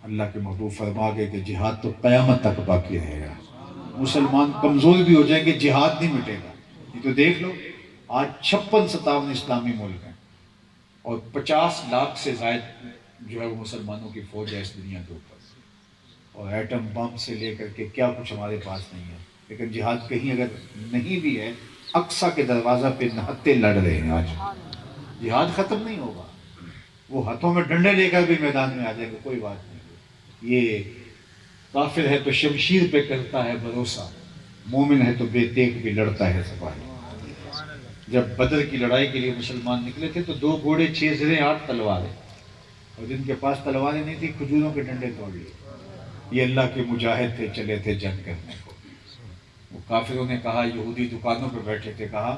اللہ کے محبوب فرما گئے کہ جہاد تو قیامت تک باقی رہے گا، مسلمان کمزور بھی ہو جائیں گے جہاد نہیں مٹے گا۔ یہ تو دیکھ لو، آج 56-57 اسلامی ملک ہیں اور 50 لاکھ سے زائد جو ہے وہ مسلمانوں کی فوج ہے اس دنیا کے اوپر، اور ایٹم بم سے لے کر کے کیا کچھ ہمارے پاس نہیں ہے، لیکن جہاد کہیں اگر نہیں بھی ہے، اقصیٰ کے دروازہ پہ نہتے لڑ رہے ہیں آج۔ جہاد ختم نہیں ہوگا، وہ ہاتھوں میں ڈنڈے لے کر بھی میدان میں آ جائے گا، کوئی بات نہیں۔ یہ کافر ہے تو شمشیر پہ کرتا ہے بھروسہ، مومن ہے تو بے تیغ بھی لڑتا ہے سپاہی۔ جب بدر کی لڑائی کے لیے مسلمان نکلے تھے تو 2 گھوڑے 6 زریں 8 تلواریں، اور جن کے پاس تلواریں نہیں تھی کھجوروں کے ڈنڈے توڑ لیے۔ یہ اللہ کے مجاہد تھے، چلے تھے جنگ کرنے کو۔ وہ کافروں نے کہا، یہودی دکانوں پہ بیٹھے تھے، کہا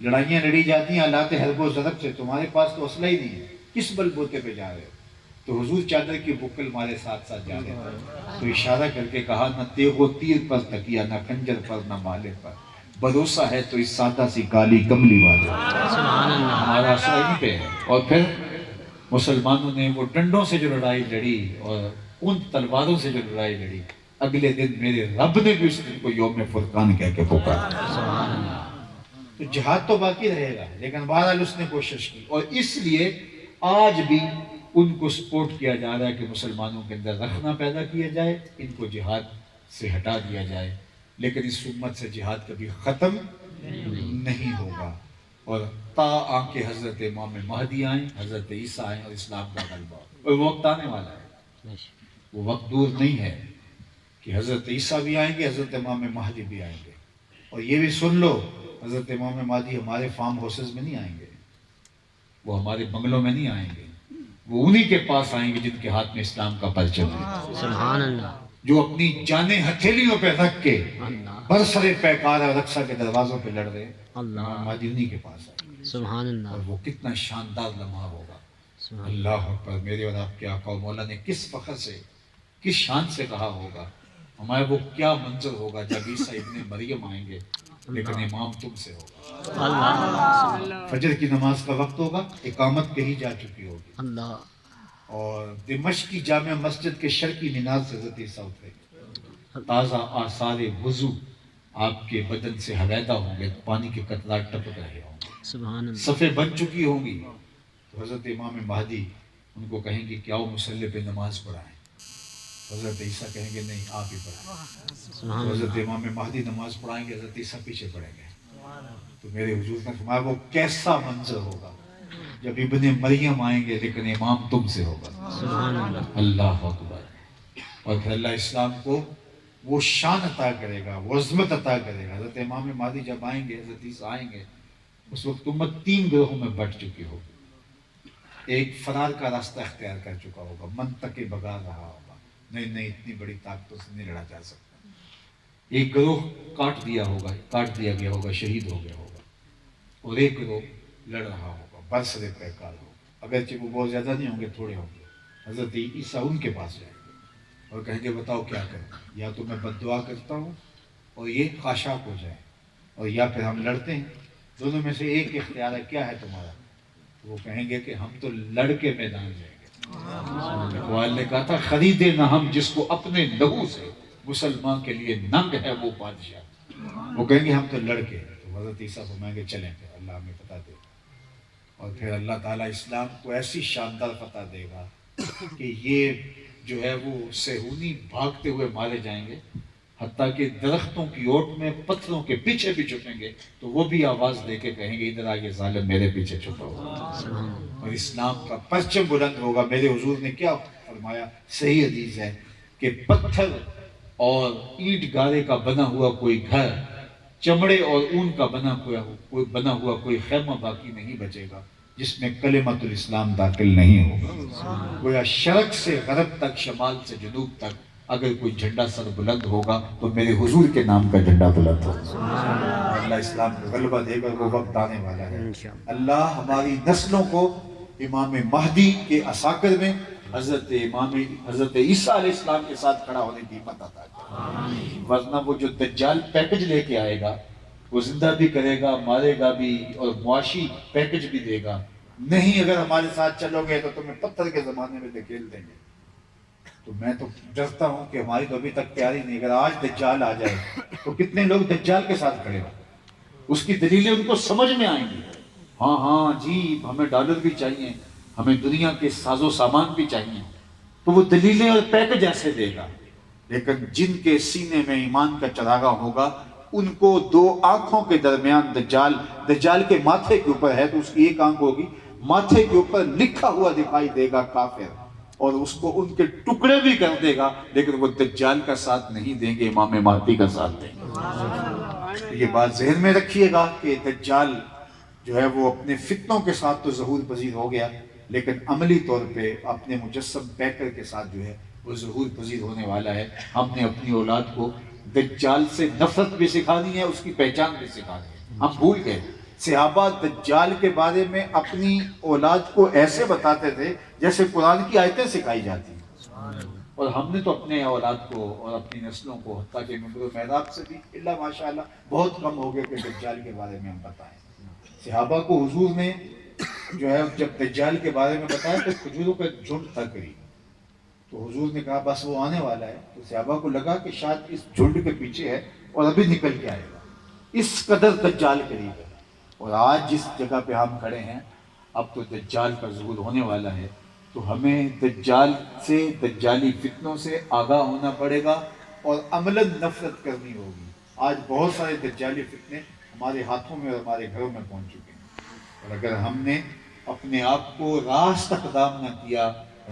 لڑائیاں لڑی جاتی ہیں آلات حرب و ضرب سے، تمہارے پاس تو اسلحہ ہی نہیں ہے، کس بل بوتے پہ جا رہے ہو؟ تو حضور چادر کی بکل مارے ساتھ ساتھ جا رہے تھے، تو اشارہ کر کے کہا، نہ تیغ و تیر پر تکیہ، نہ خنجر پر، نہ مالے پر، بھروسہ ہے تو اس سادہ سی کالی کملی والے، ہمارا آسرا ان پہ ہے۔ اور پھر مسلمانوں نے وہ ڈنڈوں سے جو لڑائی لڑی اور ان تلواروں سے جو لڑائی لڑی، اگلے دن میرے رب نے بھی اس دن کو یوم فرقان کہہ کے پکارا۔ تو جہاد تو باقی رہے گا، لیکن بہرحال اس نے کوشش کی، اور اس لیے آج بھی ان کو سپورٹ کیا جا رہا ہے کہ مسلمانوں کے اندر رکھنا پیدا کیا جائے، ان کو جہاد سے ہٹا دیا جائے، لیکن اس امت سے جہاد کبھی ختم نہیں ہوگا، اور تا آنکہ حضرت امام مہدی آئیں، حضرت عیسیٰ آئیں اور اسلام کا غلبہ ہو۔ اور وہ وقت آنے والا ہے، وہ وقت دور نہیں ہے کہ حضرت عیسیٰ بھی آئیں گے، حضرت امام مہدی بھی آئیں گے۔ اور یہ بھی سن لو، حضرت امام مہدی ہمارے فارم ہاؤسز میں نہیں آئیں گے، وہ ہمارے بنگلوں میں نہیں آئیں گے، وہ انہی کے پاس آئیں گے جن کے ہاتھ میں اسلام کا پرچم ہے، سبحان اللہ، جو اپنی جانیں ہتھیلیوں پہ رکھ کے برسر پیکار اور رقصہ کے دروازوں پہ لڑ رہے ہیں، امام مہدی انہی کے پاس آئیں گے، سبحان اللہ، اور وہ کتنا شاندار لمحہ ہوگا۔ سبحان اللہ اکبر، میرے اور آپ کے آقا و مولا نے کس فخر سے، کس شان سے کہا ہوگا، ہمارا وہ کیا منظر ہوگا جب عیسیٰ ابن مریم آئیں گے، لیکن امام تم سے ہوگا۔ اللہ، فجر کی نماز کا وقت ہوگا، اقامت کہی جا چکی ہوگی، اللہ، اور دمشق کی جامع مسجد کے شرقی مینار سے حضرت عیسیٰ اترے گے، تازہ آثار وضو آپ کے بدن سے حویدہ ہوں گے، پانی کے قطرات ٹپک رہے ہوں گے، سبحان اللہ، صفیں بن چکی ہوں گی، تو حضرت امام مہدی ان کو کہیں گے کہ آؤ مصلی پہ نماز پڑھائیں، حضرت عیسیٰ کہیں گے نہیں آپ ہی پڑھائیں، سبحان تو حضرت اللہ، امام مہدی نماز پڑھائیں گے، حضرت عیسیٰ پیچھے پڑھیں گے۔ تو میرے حضور نے فرمایا وہ کیسا منظر ہوگا جب ابن مریم آئیں گے لیکن امام تم سے ہوگا۔ سبحان اللہ، اللہ اکبر، اور پھر اللہ اسلام کو وہ شان عطا کرے گا، وہ عظمت عطا کرے گا۔ حضرت امام مہدی جب آئیں گے، حضرت عیسیٰ آئیں گے، اس وقت امت 3 گروہوں میں بٹ چکی ہوگی، ایک فرار کا راستہ اختیار کر چکا ہوگا، منطقے بگا رہا ہوگا، نہیں نہیں اتنی بڑی طاقتوں سے نہیں لڑا جا سکتا، ایک گروہ کاٹ دیا گیا ہوگا، شہید ہو گیا ہوگا، اور ایک گروہ لڑ رہا ہوگا، برسر پیکار ہوگا، اگرچہ وہ بہت زیادہ نہیں ہوں گے، تھوڑے ہوں گے۔ حضرت عیسیٰ ان کے پاس جائیں گے اور کہیں گے بتاؤ کیا کریں، یا تو میں بد دعا کرتا ہوں اور یہ خاشاک ہو جائے، اور یا پھر ہم لڑتے ہیں، دونوں میں سے ایک اختیار ہے، کیا ہے تمہارا؟ وہ کہیں گے کہ ہم تو لڑ کے میدان جائیں گے۔ اقبال نے کہا تھا، خریدے نہ ہم جس کو اپنے لہو سے، مسلمان کے لیے ننگ ہے وہ بادشاہ۔ وہ کہیں گے ہم تو لڑ کے، تو حضرت عیسیٰ فرمائیں گے چلیں پھر اللہ ہمیں فتح دے گا، اور پھر اللہ تعالیٰ اسلام کو ایسی شاندار فتح دے گا کہ یہ جو ہے وہ صہیونی بھاگتے ہوئے مارے جائیں گے، حتیٰ کہ درختوں کی اوٹ میں پتھروں کے پیچھے بھی چھپیں گے تو وہ بھی آواز دے کے کہیں گے ادھر آگے ظالم میرے پیچھے چھپا ہوا، اور اسلام کا پرچم بلند ہوگا۔ میرے حضور نے کیا فرمایا، صحیح حدیث ہے کہ پتھر اور اینٹ گارے کا بنا ہوا کوئی گھر، چمڑے اور اون کا بنا ہوا کوئی خیمہ باقی نہیں بچے گا جس میں کلمۃ الاسلام داخل نہیں ہوگا۔ گویا شرق سے غرب تک، شمال سے جنوب تک اگر کوئی جھنڈا سر بلند ہوگا تو میرے حضور کے نام کا جھنڈا بلند ہوگا۔ اللہ اسلام کو غلبہ دے گا، وہ وقت آنے والا ہے۔ اللہ ہماری نسلوں کو امام مہدی کے عساکر میں حضرت عیسیٰ علیہ السلام کے ساتھ کھڑا ہونے کی ہمت عطا کرے، ورنہ وہ جو دجال پیکج لے کے آئے گا، وہ زندہ بھی کرے گا، مارے گا بھی، اور معاشی پیکج بھی دے گا، نہیں اگر ہمارے ساتھ چلو گے تو تمہیں پتھر کے زمانے میں دھکیل دیں گے۔ تو میں تو ڈرتا ہوں کہ ہماری تو ابھی تک تیاری نہیں. اگر آج دجال آ جائے تو کتنے لوگ دجال کے ساتھ کھڑے ہوں, اس کی دلیلیں ان کو سمجھ میں آئیں گی. ہاں ہاں جی ہمیں ڈالر بھی چاہیے, ہمیں دنیا کے ساز و سامان بھی چاہیے, تو وہ دلیلیں اور پیکج ایسے دے گا. لیکن جن کے سینے میں ایمان کا چراغا ہوگا ان کو دو آنکھوں کے درمیان دجال کے ماتھے کے اوپر ہے تو اس کی ایک آنکھ ہوگی, ماتھے کے اوپر لکھا ہوا دکھائی دے گا کافر, اور اس کو ان کے ٹکڑے بھی کر دے گا, لیکن وہ دجال کا ساتھ نہیں دیں گے, امام مہدی کا ساتھ دیں گے. یہ بات ذہن میں رکھیے گا کہ دجال جو ہے وہ اپنے فتنوں کے ساتھ تو ظہور پذیر ہو گیا, لیکن عملی طور پہ اپنے مجسم پیکر کے ساتھ جو ہے وہ ظہور پذیر ہونے والا ہے. ہم نے اپنی اولاد کو دجال سے نفرت بھی سکھانی ہے, اس کی پہچان بھی سکھانی ہے. ہم بھول گئے, صحابہ دجال کے بارے میں اپنی اولاد کو ایسے بتاتے تھے جیسے قرآن کی آیتیں سکھائی جاتی ہیں, اور ہم نے تو اپنے اولاد کو اور اپنی نسلوں کو حتیٰ کہ منبر و محراب سے بھی اللہ ماشاءاللہ بہت کم ہو گئے کہ دجال کے بارے میں ہم بتائیں. صحابہ کو حضور نے جو ہے جب دجال کے بارے میں بتایا تو کھجوروں کا ایک جھنڈ تھا قریب, تو حضور نے کہا بس وہ آنے والا ہے. تو صحابہ کو لگا کہ شاید اس جھنڈ کے پیچھے ہے اور ابھی نکل کے آئے گا, اس قدر دجال قریب ہے. اور آج جس جگہ پہ ہم کھڑے ہیں اب تو دجال کا ظہور ہونے والا ہے, تو ہمیں دجال سے, دجالی فتنوں سے آگاہ ہونا پڑے گا اور عملاً نفرت کرنی ہوگی. آج بہت سارے دجالی فتنے ہمارے ہاتھوں میں اور ہمارے گھروں میں پہنچ چکے ہیں, اور اگر ہم نے اپنے آپ کو راست اقدام نہ کیا,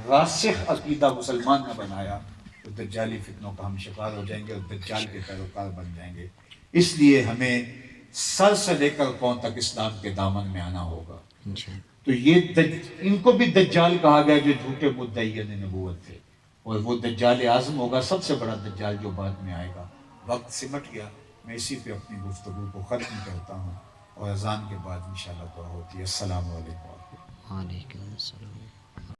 راسخ عقیدہ مسلمان نہ بنایا, تو دجالی فتنوں کا ہم شکار ہو جائیں گے اور دجال کے پیروکار بن جائیں گے. اس لیے ہمیں سر سے لے کر پاؤں تک اسلام کے دامن میں آنا ہوگا. تو یہ ان کو بھی دجال کہا گیا جو جھوٹے مدعیان نبوت تھے, اور وہ دجال اعظم ہوگا, سب سے بڑا دجال جو بعد میں آئے گا. وقت سمٹ گیا, میں اسی پہ اپنی گفتگو کو ختم کرتا ہوں, اور اذان کے بعد انشاءاللہ دعا ہوتی ہے. السلام علیکم. وعلیکم السلام.